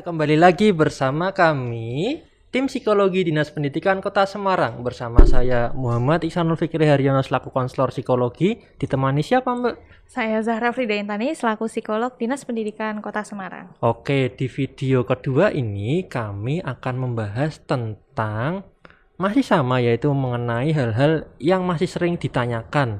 kembali lagi bersama kami, tim psikologi Dinas Pendidikan Kota Semarang. Bersama saya Muhammad Ihsanul Fikri Haryono selaku konselor psikologi. Ditemani siapa, Mbak? Saya Zahra Frida Intani selaku psikolog Dinas Pendidikan Kota Semarang. Oke, di video kedua ini kami akan membahas tentang masih sama, yaitu mengenai hal-hal yang masih sering ditanyakan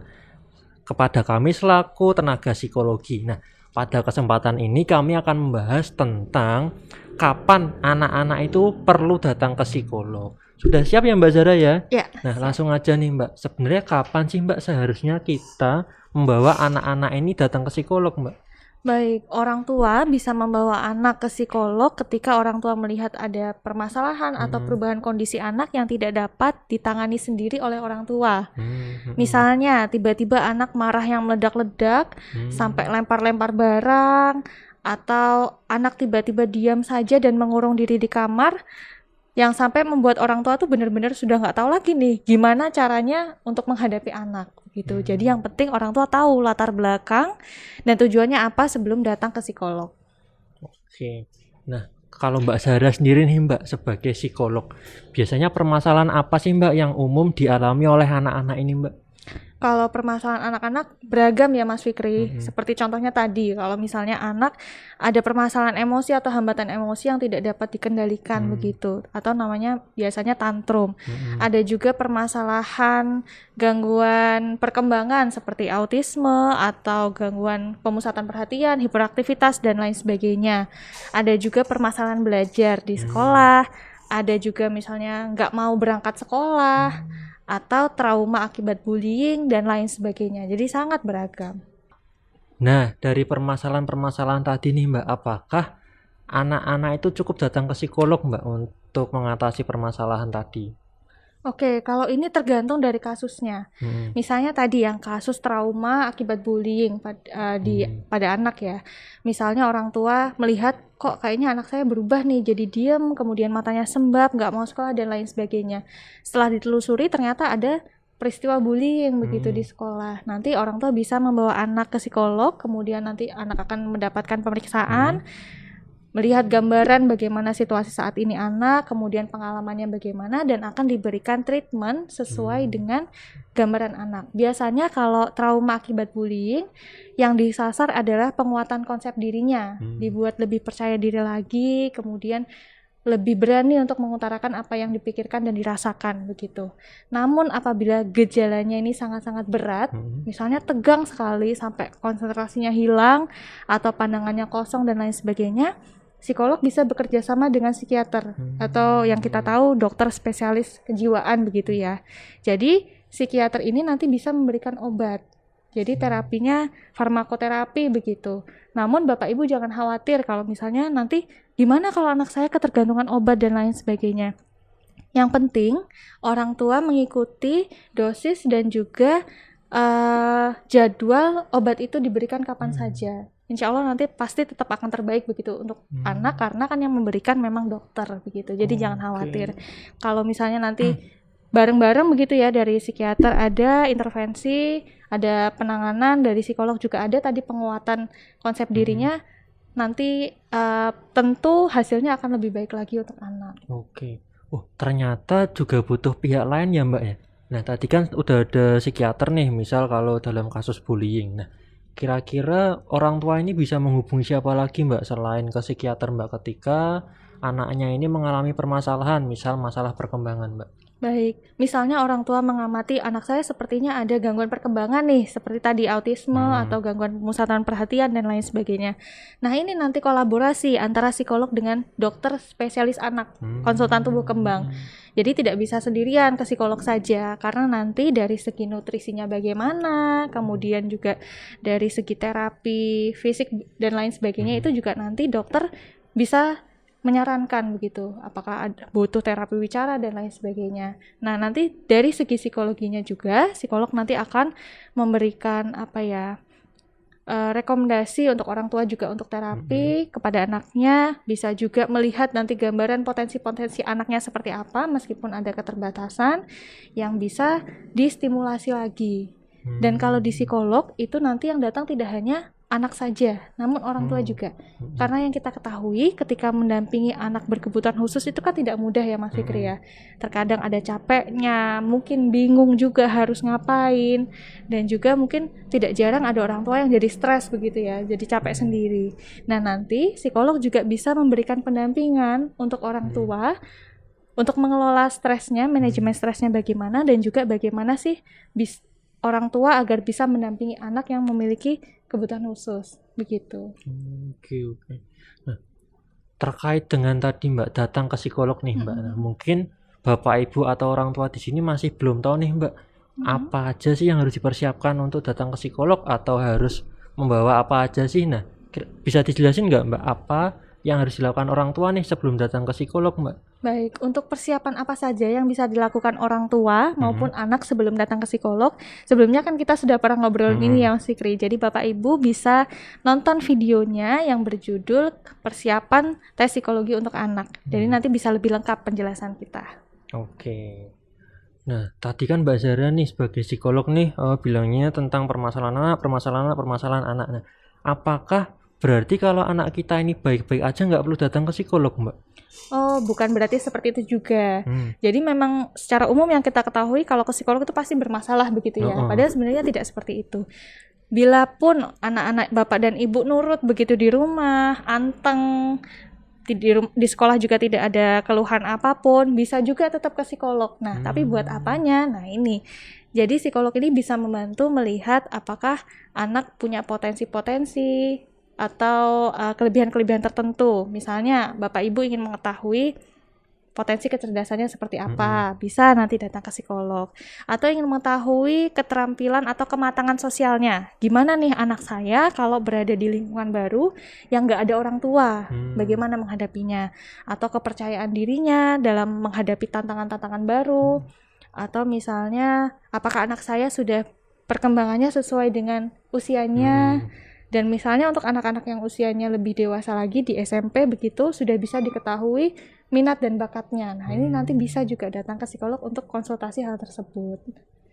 kepada kami selaku tenaga psikologi. Nah, pada kesempatan ini kami akan membahas tentang kapan anak-anak itu perlu datang ke psikolog. Sudah siap ya Mbak Zara ya? Ya. Nah, langsung aja nih Mbak. Sebenarnya kapan sih Mbak seharusnya kita membawa anak-anak ini datang ke psikolog, Mbak? Baik, orang tua bisa membawa anak ke psikolog ketika orang tua melihat ada permasalahan atau perubahan kondisi anak yang tidak dapat ditangani sendiri oleh orang tua. Misalnya, tiba-tiba anak marah yang meledak-ledak sampai lempar-lempar barang, atau anak tiba-tiba diam saja dan mengurung diri di kamar, yang sampai membuat orang tua tuh benar-benar sudah nggak tahu lagi nih gimana caranya untuk menghadapi anak gitu. Jadi yang penting orang tua tahu latar belakang dan tujuannya apa sebelum datang ke psikolog. Oke. Nah, kalau Mbak Zara sendiri nih Mbak sebagai psikolog, biasanya permasalahan apa sih Mbak yang umum dialami oleh anak-anak ini Mbak? Kalau permasalahan anak-anak beragam ya Mas Fikri. Seperti contohnya tadi, kalau misalnya anak ada permasalahan emosi atau hambatan emosi yang tidak dapat dikendalikan begitu, atau namanya biasanya tantrum. Ada juga permasalahan gangguan perkembangan seperti autisme atau gangguan pemusatan perhatian, hiperaktivitas dan lain sebagainya. Ada juga permasalahan belajar di sekolah, ada juga misalnya nggak mau berangkat sekolah, atau trauma akibat bullying dan lain sebagainya. Jadi sangat beragam. Nah, dari permasalahan-permasalahan tadi nih Mbak, apakah anak-anak itu cukup datang ke psikolog Mbak untuk mengatasi permasalahan tadi? Oke, kalau ini tergantung dari kasusnya. Misalnya tadi yang kasus trauma akibat bullying pada anak ya. Misalnya orang tua melihat kok kayaknya anak saya berubah nih jadi diam, kemudian matanya sembab, nggak mau sekolah dan lain sebagainya. Setelah ditelusuri ternyata ada peristiwa bullying begitu di sekolah. Nanti orang tua bisa membawa anak ke psikolog, kemudian nanti anak akan mendapatkan pemeriksaan, melihat gambaran bagaimana situasi saat ini anak, kemudian pengalamannya bagaimana, dan akan diberikan treatment sesuai dengan gambaran anak. Biasanya kalau trauma akibat bullying, yang disasar adalah penguatan konsep dirinya, dibuat lebih percaya diri lagi, kemudian lebih berani untuk mengutarakan apa yang dipikirkan dan dirasakan begitu. Namun apabila gejalanya ini sangat-sangat berat, misalnya tegang sekali sampai konsentrasinya hilang atau pandangannya kosong dan lain sebagainya, psikolog bisa bekerja sama dengan psikiater atau yang kita tahu dokter spesialis kejiwaan begitu ya. Jadi psikiater ini nanti bisa memberikan obat. Jadi terapinya farmakoterapi begitu. Namun Bapak Ibu jangan khawatir kalau misalnya nanti gimana kalau anak saya ketergantungan obat dan lain sebagainya. Yang penting orang tua mengikuti dosis dan juga jadwal obat itu diberikan kapan saja. Insya Allah nanti pasti tetap akan terbaik begitu untuk anak, karena kan yang memberikan memang dokter begitu. Jadi jangan khawatir. Kalau misalnya nanti bareng-bareng begitu ya, dari psikiater ada intervensi, ada penanganan, dari psikolog juga ada tadi penguatan konsep dirinya, nanti tentu hasilnya akan lebih baik lagi untuk anak. Oke. Oh, ternyata juga butuh pihak lain ya Mbak ya. Nah, tadi kan udah ada psikiater nih, misal kalau dalam kasus bullying. Nah, kira-kira orang tua ini bisa menghubungi siapa lagi Mbak selain ke psikiater Mbak ketika anaknya ini mengalami permasalahan, misal masalah perkembangan Mbak? Baik, misalnya orang tua mengamati anak saya sepertinya ada gangguan perkembangan nih, seperti tadi autisme atau gangguan pemusatan perhatian dan lain sebagainya. Nah, ini nanti kolaborasi antara psikolog dengan dokter spesialis anak, konsultan tumbuh kembang. Jadi tidak bisa sendirian ke psikolog saja, karena nanti dari segi nutrisinya bagaimana, kemudian juga dari segi terapi fisik dan lain sebagainya, itu juga nanti dokter bisa menyarankan begitu, apakah butuh terapi bicara dan lain sebagainya. Nah, nanti dari segi psikologinya juga, psikolog nanti akan memberikan rekomendasi untuk orang tua juga untuk terapi kepada anaknya, bisa juga melihat nanti gambaran potensi-potensi anaknya seperti apa meskipun ada keterbatasan yang bisa distimulasi lagi. Dan kalau di psikolog itu nanti yang datang tidak hanya anak saja, namun orang tua juga. Karena yang kita ketahui ketika mendampingi anak berkebutuhan khusus itu kan tidak mudah ya Mas Fikri ya. Terkadang ada capeknya, mungkin bingung juga harus ngapain, dan juga mungkin tidak jarang ada orang tua yang jadi stres begitu ya, jadi capek sendiri. Nah nanti psikolog juga bisa memberikan pendampingan untuk orang tua untuk mengelola stresnya, manajemen stresnya bagaimana, dan juga bagaimana sih orang tua agar bisa mendampingi anak yang memiliki kebutuhan khusus begitu. Oke. Nah, terkait dengan tadi Mbak datang ke psikolog nih Mbak, nah, mungkin Bapak Ibu atau orang tua di sini masih belum tahu nih Mbak, apa aja sih yang harus dipersiapkan untuk datang ke psikolog atau harus membawa apa aja sih? Nah, bisa dijelasin nggak Mbak apa yang harus dilakukan orang tua nih sebelum datang ke psikolog Mbak? Baik, untuk persiapan apa saja yang bisa dilakukan orang tua maupun anak sebelum datang ke psikolog? Sebelumnya kan kita sudah pernah ngobrol ini ya Mas Fikri. Jadi Bapak Ibu bisa nonton videonya yang berjudul Persiapan Tes Psikologi untuk Anak. Jadi nanti bisa lebih lengkap penjelasan kita. Oke. Nah, tadi kan Mbak Zara nih sebagai psikolog nih bilangnya tentang permasalahan anak. Nah, apakah berarti kalau anak kita ini baik-baik aja nggak perlu datang ke psikolog Mbak? Oh, bukan berarti seperti itu juga. Jadi memang secara umum yang kita ketahui kalau ke psikolog itu pasti bermasalah begitu ya. Padahal sebenarnya tidak seperti itu. Bila pun anak-anak bapak dan ibu nurut begitu di rumah, anteng, di sekolah juga tidak ada keluhan apapun, bisa juga tetap ke psikolog. Nah, tapi buat apanya? Nah, ini. Jadi psikolog ini bisa membantu melihat apakah anak punya potensi-potensi atau kelebihan-kelebihan tertentu. Misalnya Bapak Ibu ingin mengetahui potensi kecerdasannya seperti apa, bisa nanti datang ke psikolog. Atau ingin mengetahui keterampilan atau kematangan sosialnya, gimana nih anak saya kalau berada di lingkungan baru yang nggak ada orang tua, bagaimana menghadapinya, atau kepercayaan dirinya dalam menghadapi tantangan-tantangan baru, atau misalnya apakah anak saya sudah perkembangannya sesuai dengan usianya. Dan misalnya untuk anak-anak yang usianya lebih dewasa lagi di SMP begitu sudah bisa diketahui minat dan bakatnya. Nah ini nanti bisa juga datang ke psikolog untuk konsultasi hal tersebut.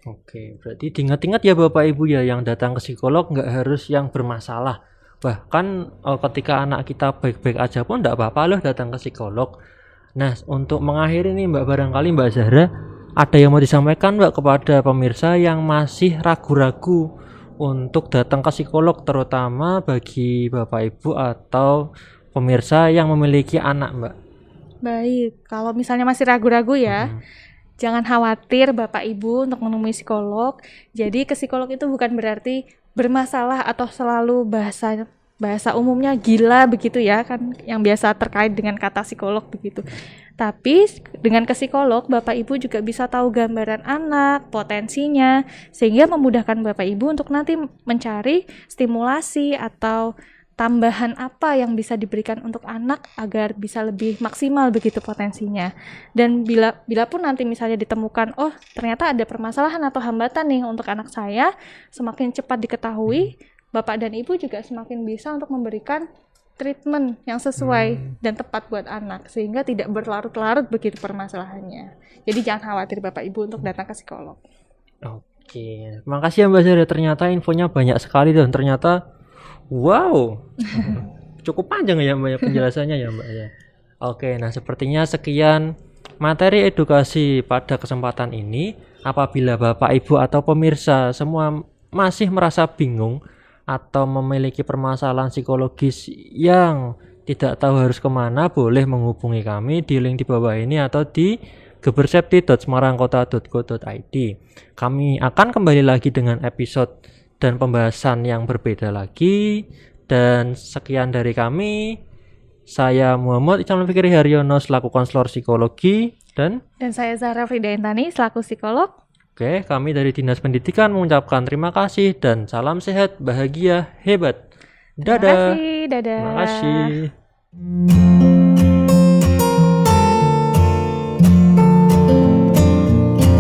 Oke, berarti diingat-ingat ya Bapak Ibu ya, yang datang ke psikolog nggak harus yang bermasalah. Bahkan ketika anak kita baik-baik aja pun nggak apa-apa loh datang ke psikolog. Nah untuk mengakhiri nih Mbak, barangkali Mbak Zahra ada yang mau disampaikan Mbak kepada pemirsa yang masih ragu-ragu untuk datang ke psikolog, terutama bagi Bapak Ibu atau pemirsa yang memiliki anak Mbak? Baik, kalau misalnya masih ragu-ragu ya, jangan khawatir Bapak Ibu untuk menemui psikolog. Jadi ke psikolog itu bukan berarti bermasalah atau selalu bahasa umumnya gila begitu ya, kan yang biasa terkait dengan kata psikolog begitu. Tapi dengan ke psikolog, Bapak Ibu juga bisa tahu gambaran anak, potensinya, sehingga memudahkan Bapak Ibu untuk nanti mencari stimulasi atau tambahan apa yang bisa diberikan untuk anak agar bisa lebih maksimal begitu potensinya. Dan bila pun nanti misalnya ditemukan, oh ternyata ada permasalahan atau hambatan nih untuk anak saya, semakin cepat diketahui, Bapak dan Ibu juga semakin bisa untuk memberikan treatment yang sesuai dan tepat buat anak, sehingga tidak berlarut-larut begitu permasalahannya. Jadi jangan khawatir Bapak Ibu untuk datang ke psikolog. Oke, makasih ya Mbak Zara. Ternyata infonya banyak sekali dan ternyata wow, cukup panjang ya Mbak ya penjelasannya ya Mbak ya. Oke, nah sepertinya sekian materi edukasi pada kesempatan ini. Apabila Bapak Ibu atau pemirsa semua masih merasa bingung atau memiliki permasalahan psikologis yang tidak tahu harus kemana, boleh menghubungi kami di link di bawah ini atau di gebersepti.semarangkota.go.id. Kami akan kembali lagi dengan episode dan pembahasan yang berbeda lagi. Dan sekian dari kami. Saya Muhammad Iqbal Fikri Haryono selaku konselor psikologi dan saya Zahra Frida Intani selaku psikolog. Oke, kami dari Dinas Pendidikan mengucapkan terima kasih dan salam sehat, bahagia, hebat. Dadah. Terima kasih, dadah. Terima kasih.